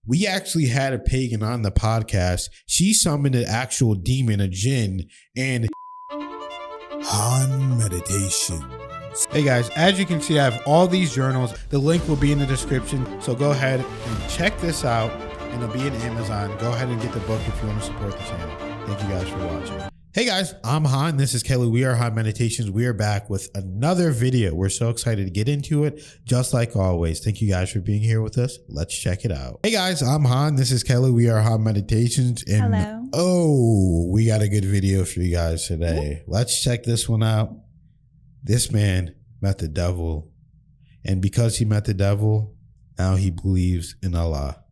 We actually had a pagan on the podcast. She summoned an actual demon, a jinn, and Han Meditations. Hey guys, as you can see, I have all these journals. The link will be in the description. So go ahead and check this out, and it'll be in Amazon. Go ahead and get the book if you want to support the channel. Thank you guys for watching. Hey guys, I'm Han. This is Kelly. We are Han Meditations. We are back with another video. We're so excited to get into it, just like always. Thank you guys for being here with us. Let's check it out. Hey guys, I'm Han. This is Kelly. We are Han Meditations. And hello. Oh, we got a good video for you guys today. Let's check this one out. This man met the devil, and because he met the devil, now he believes in Allah.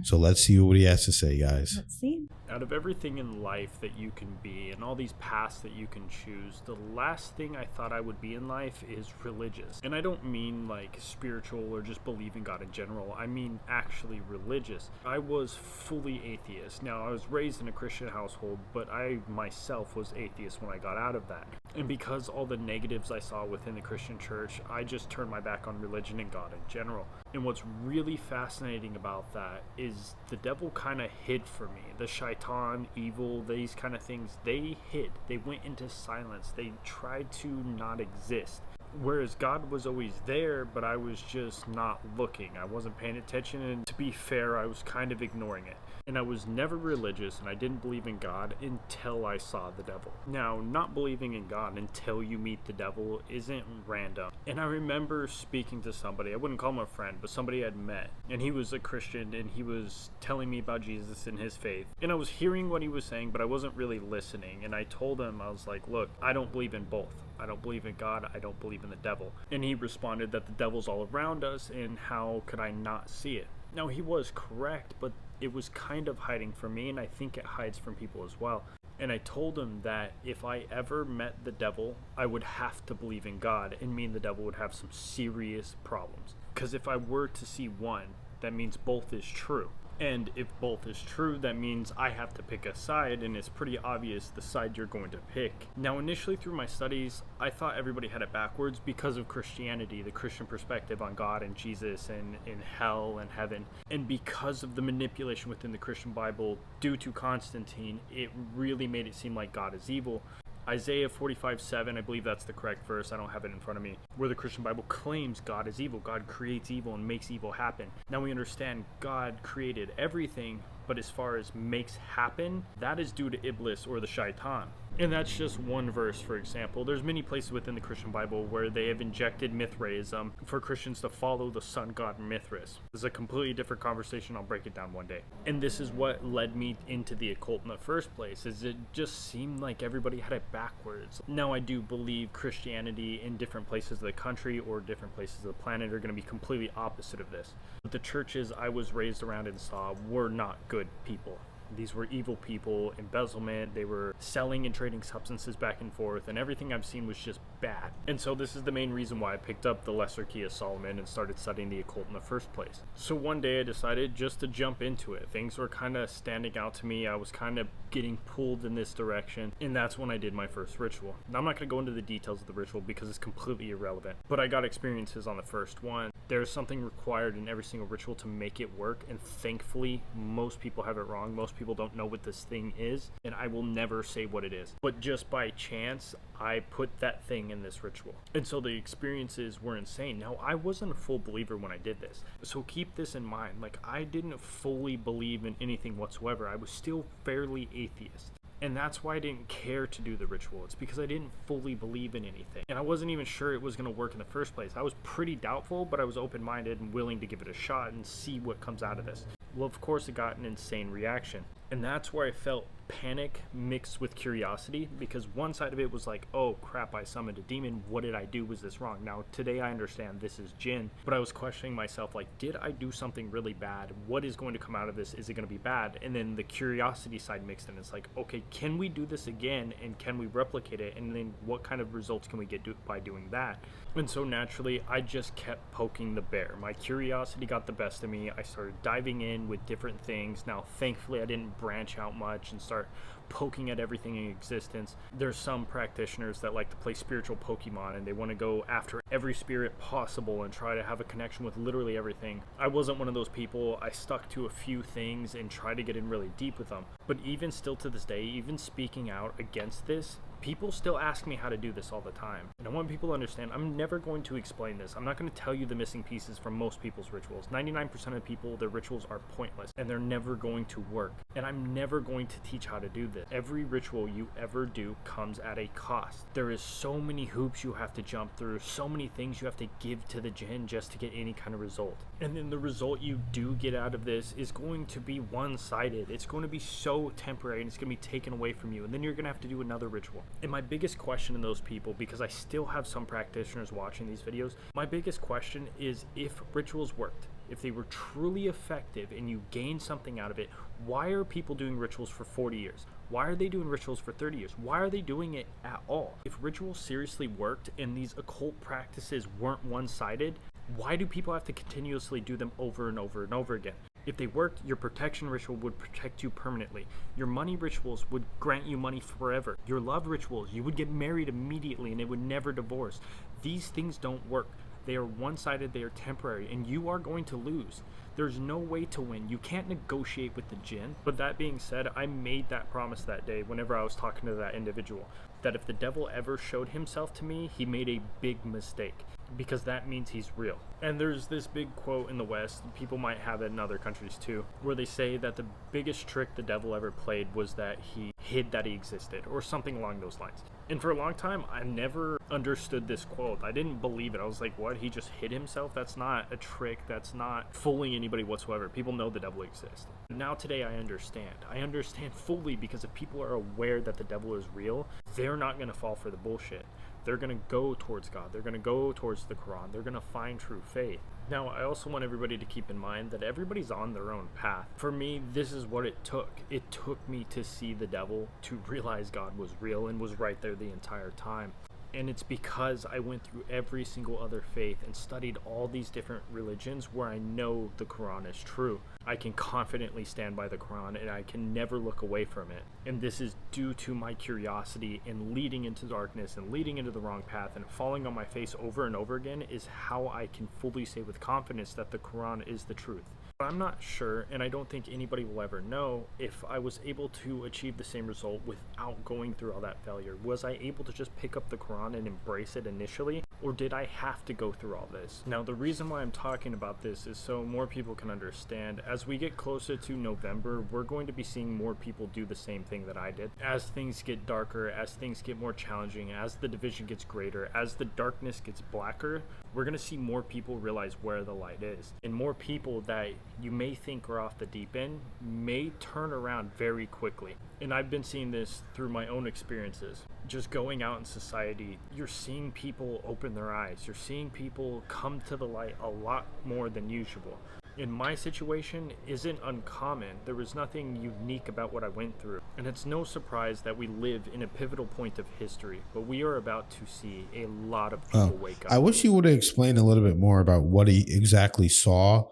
So let's see what he has to say, guys. Let's see. Out of everything in life that you can be and all these paths that you can choose, the last thing I thought I would be in life is religious. And I don't mean like spiritual or just believe in God in general. I mean actually religious. I was fully atheist. Now, I was raised in a Christian household, but I myself was atheist when I got out of that. And because all the negatives I saw within the Christian church, I just turned my back on religion and God in general. And what's really fascinating about that is the devil kind of hid for me. The shaitan, evil, these kind of things, they hid. They went into silence. They tried to not exist. Whereas God was always there, but I was just not looking. I wasn't paying attention, and to be fair, I was kind of ignoring it. And I was never religious, and I didn't believe in God until I saw the devil. Now, not believing in God until you meet the devil isn't random. And I remember speaking to somebody, I wouldn't call him a friend, but somebody I'd met, and he was a Christian, and he was telling me about Jesus and his faith. And I was hearing what he was saying, but I wasn't really listening. And I told him, I was like, look, I don't believe in both. I don't believe in God, I don't believe in the devil. And he responded that the devil's all around us, and how could I not see it? Now, he was correct, but it was kind of hiding from me, and I think it hides from people as well. And I told him that if I ever met the devil, I would have to believe in God, and me and the devil would have some serious problems. Because if I were to see one, that means both is true. And if both is true, that means I have to pick a side, and it's pretty obvious the side you're going to pick. Now, initially through my studies, I thought everybody had it backwards because of Christianity, the Christian perspective on God and Jesus and in hell and heaven. And because of the manipulation within the Christian Bible due to Constantine, it really made it seem like God is evil. Isaiah 45:7, I believe that's the correct verse, I don't have it in front of me, where the Christian Bible claims God is evil. God creates evil and makes evil happen. Now we understand God created everything, but as far as makes happen, that is due to Iblis or the shaitan. And that's just one verse, for example. There's many places within the Christian Bible where they have injected Mithraism for Christians to follow the sun god Mithras. This is a completely different conversation. I'll break it down one day. And this is what led me into the occult in the first place, is it just seemed like everybody had it backwards. Now, I do believe Christianity in different places of the country or different places of the planet are going to be completely opposite of this. But the churches I was raised around and saw were not good people. These were evil people, embezzlement, they were selling and trading substances back and forth, and everything I've seen was just bad. And so this is the main reason why I picked up the Lesser Key of Solomon and started studying the occult in the first place. So one day I decided just to jump into it. Things were kind of standing out to me. I was kind of getting pulled in this direction, and that's when I did my first ritual. Now, I'm not going to go into the details of the ritual because it's completely irrelevant, but I got experiences on the first one. There's something required in every single ritual to make it work, and thankfully, most people have it wrong. Most people don't know what this thing is, and I will never say what it is. But just by chance, I put that thing in this ritual. And so the experiences were insane. Now, I wasn't a full believer when I did this. So keep this in mind. Like, I didn't fully believe in anything whatsoever. I was still fairly atheist. And that's why I didn't care to do the ritual. It's because I didn't fully believe in anything. And I wasn't even sure it was going to work in the first place. I was pretty doubtful, but I was open-minded and willing to give it a shot and see what comes out of this. Well, of course, it got an insane reaction. And that's where I felt panic mixed with curiosity, because one side of it was like, oh crap, I summoned a demon. What did I do? Was this wrong? Now, today I understand this is jinn, but I was questioning myself, like, did I do something really bad? What is going to come out of this? Is it going to be bad? And then the curiosity side mixed in. It's like, okay, can we do this again? And can we replicate it? And then what kind of results can we get by doing that? And so naturally, I just kept poking the bear. My curiosity got the best of me. I started diving in with different things. Now, thankfully, I didn't branch out much and start poking at everything in existence. There's some practitioners that like to play spiritual Pokemon, and they want to go after every spirit possible and try to have a connection with literally everything. I wasn't one of those people. I stuck to a few things and tried to get in really deep with them. But even still to this day, even speaking out against this, people still ask me how to do this all the time. And I want people to understand, I'm never going to explain this. I'm not going to tell you the missing pieces from most people's rituals. 99% of people, their rituals are pointless and they're never going to work. And I'm never going to teach how to do this. Every ritual you ever do comes at a cost. There is so many hoops you have to jump through, so many things you have to give to the jinn just to get any kind of result. And then the result you do get out of this is going to be one-sided. It's going to be so temporary and it's going to be taken away from you. And then you're going to have to do another ritual. And my biggest question in those people, because I still have some practitioners watching these videos, my biggest question is, if rituals worked, if they were truly effective and you gained something out of it, why are people doing rituals for 40 years? Why are they doing rituals for 30 years? Why are they doing it at all? If rituals seriously worked and these occult practices weren't one-sided, why do people have to continuously do them over and over and over again? If they worked, your protection ritual would protect you permanently. Your money rituals would grant you money forever. Your love rituals, you would get married immediately and it would never divorce. These things don't work. They are one-sided, they are temporary, and you are going to lose. There's no way to win. You can't negotiate with the jinn. But that being said, I made that promise that day whenever I was talking to that individual, that if the devil ever showed himself to me, he made a big mistake, because that means he's real. And there's this big quote in the West, people might have it in other countries too, where they say that the biggest trick the devil ever played was that he hid that he existed, or something along those lines. And for a long time, I never understood this quote. I didn't believe it. I was like, what? He just hid himself? That's not a trick. That's not fooling anybody whatsoever. People know the devil exists. Now today I understand. I understand fully, because if people are aware that the devil is real, they're not going to fall for the bullshit. They're going to go towards God. They're going to go towards the Quran. They're going to find true faith. Now, I also want everybody to keep in mind that everybody's on their own path. For me, this is what it took. It took me to see the devil, to realize God was real and was right there the entire time. And it's because I went through every single other faith and studied all these different religions where I know the Quran is true. I can confidently stand by the Quran and I can never look away from it. And this is due to my curiosity and leading into darkness and leading into the wrong path and falling on my face over and over again is how I can fully say with confidence that the Quran is the truth. But I'm not sure, and I don't think anybody will ever know, if I was able to achieve the same result without going through all that failure. Was I able to just pick up the Quran and embrace it initially, or did I have to go through all this? Now, the reason why I'm talking about this is so more people can understand. As we get closer to November, we're going to be seeing more people do the same thing that I did. As things get darker, as things get more challenging, as the division gets greater, as the darkness gets blacker, we're going to see more people realize where the light is. And more people that you may think are off the deep end may turn around very quickly. And I've been seeing this through my own experiences. Just going out in society, you're seeing people open their eyes. You're seeing people come to the light a lot more than usual. In my situation isn't uncommon. There was nothing unique about what I went through. And it's no surprise that we live in a pivotal point of history, but we are about to see a lot of people wake up. I wish you would have explained a little bit more about what he exactly saw,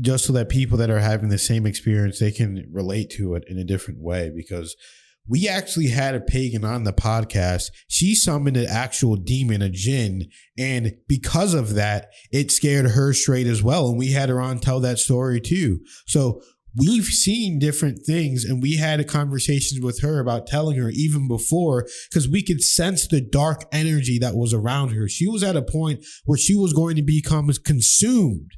just so that people that are having the same experience, they can relate to it in a different way, because we actually had a pagan on the podcast. She summoned an actual demon, a jinn, and because of that, it scared her straight as well. And we had her on tell that story too. So we've seen different things, and we had a conversation with her about telling her even before, because we could sense the dark energy that was around her. She was at a point where she was going to become consumed.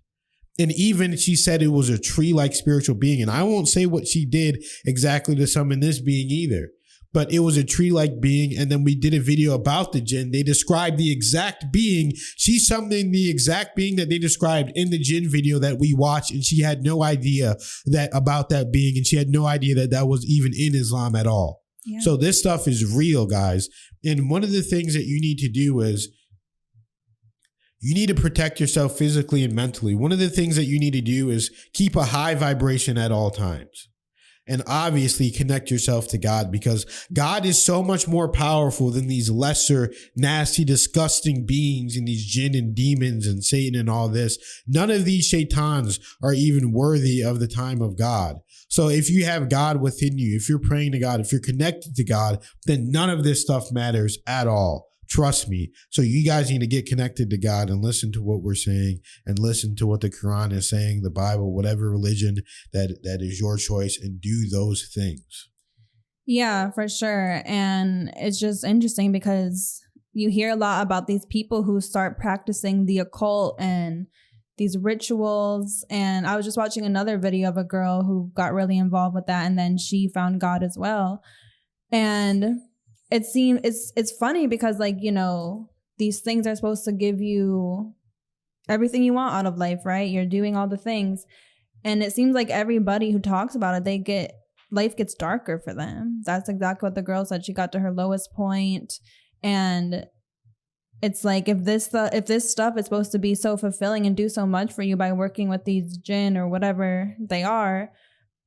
And even she said it was a tree-like spiritual being. And I won't say what she did exactly to summon this being either, but it was a tree-like being. And then we did a video about the jinn. They described the exact being. She summoned the exact being that they described in the jinn video that we watched. And she had no idea about that being. And she had no idea that that was even in Islam at all. Yeah. So this stuff is real, guys. And one of the things that you need to do is, you need to protect yourself physically and mentally. One of the things that you need to do is keep a high vibration at all times. and obviously connect yourself to God, because God is so much more powerful than these lesser, nasty, disgusting beings and these jinn and demons and Satan and all this. None of these shaitans are even worthy of the time of God. So if you have God within you, if you're praying to God, if you're connected to God, then none of this stuff matters at all. Trust me. So you guys need to get connected to God and listen to what we're saying and listen to what the Quran is saying, the Bible, whatever religion that is your choice, and do those things. Yeah, for sure. And it's just interesting because you hear a lot about these people who start practicing the occult and these rituals. And I was just watching another video of a girl who got really involved with that, and then she found God as well. And it seems it's funny because, like, you know, these things are supposed to give you everything you want out of life, right? You're doing all the things. And it seems like everybody who talks about it, life gets darker for them. That's exactly what the girl said. She got to her lowest point. And it's like, if this stuff is supposed to be so fulfilling and do so much for you by working with these jinn or whatever they are,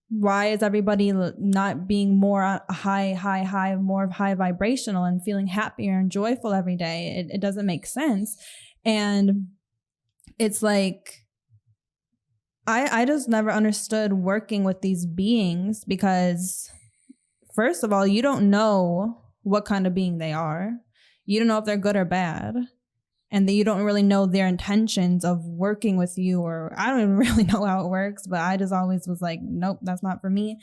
why is everybody not being more more high vibrational and feeling happier and joyful every day? It doesn't make sense. And it's like, I just never understood working with these beings, because first of all, you don't know what kind of being they are. You don't know if they're good or bad. And you don't really know their intentions of working with you, or I don't even really know how it works, but I just always was like, nope, that's not for me.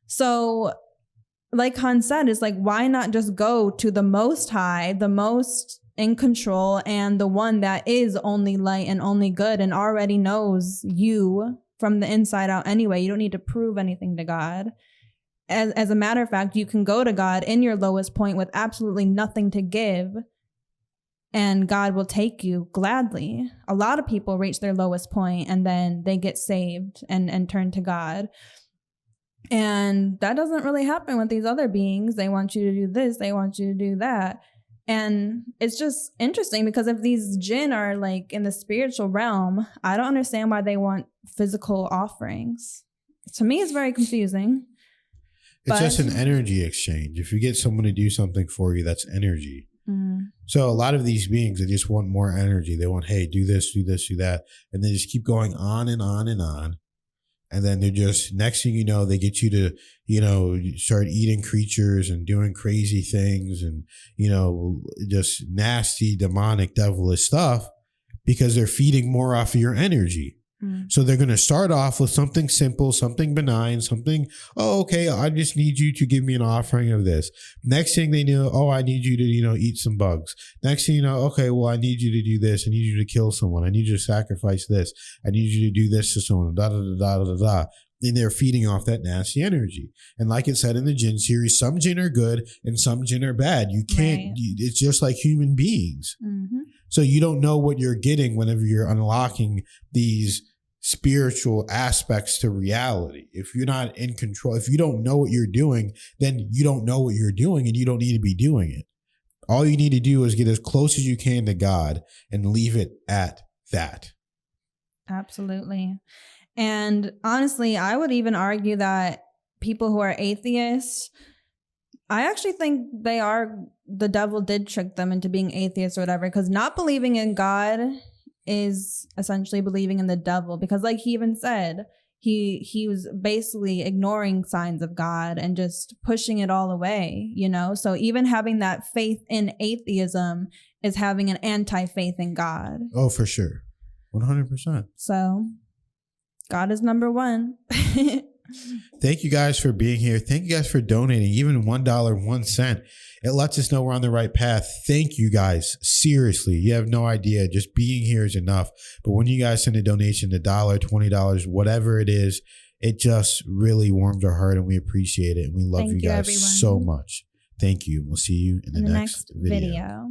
So like Han said, it's like, why not just go to the Most High, the most in control, and the one that is only light and only good and already knows you from the inside out anyway. You don't need to prove anything to God. As a matter of fact, you can go to God in your lowest point with absolutely nothing to give, and God will take you gladly. A lot of people reach their lowest point and then they get saved and turn to God. And that doesn't really happen with these other beings. They want you to do this, they want you to do that. And it's just interesting because if these jinn are like in the spiritual realm, I don't understand why they want physical offerings. To me, it's very confusing. It's just an energy exchange. If you get someone to do something for you, that's energy. So a lot of these beings, they just want more energy. They want, hey, do this, do this, do that. And they just keep going on and on and on. And then they're just, next thing you know, they get you to, you know, start eating creatures and doing crazy things and, you know, just nasty, demonic, devilish stuff, because they're feeding more off of your energy. So they're going to start off with something simple, something benign, something, oh, okay, I just need you to give me an offering of this. Next thing they know, oh, I need you to, you know, eat some bugs. Next thing you know, okay, well, I need you to do this. I need you to kill someone. I need you to sacrifice this. I need you to do this to someone, da, da, da, da, da, da. And they're feeding off that nasty energy. And like it said in the jinn series, some jinn are good and some jinn are bad. You can't, it's just like human beings. So you don't know what you're getting whenever you're unlocking these spiritual aspects to reality. If you're not in control, if you don't know what you're doing, then you don't know what you're doing and you don't need to be doing it. All you need to do is get as close as you can to God and leave it at that. Absolutely. And honestly, I would even argue that people who are atheists, I actually think the devil did trick them into being atheists or whatever, because not believing in God is essentially believing in the devil, because like he even said, he was basically ignoring signs of God and just pushing it all away, you know? So even having that faith in atheism is having an anti-faith in God. Oh, for sure. 100%. So God is number one. Thank you guys for being here. Thank you guys for donating, even $1.01. It lets us know we're on the right path. Thank you guys. Seriously, you have no idea. Just being here is enough. But when you guys send a donation, $1, $20, whatever it is, it just really warms our heart and we appreciate it. And we love you guys so much. Thank you. We'll see you in the next video.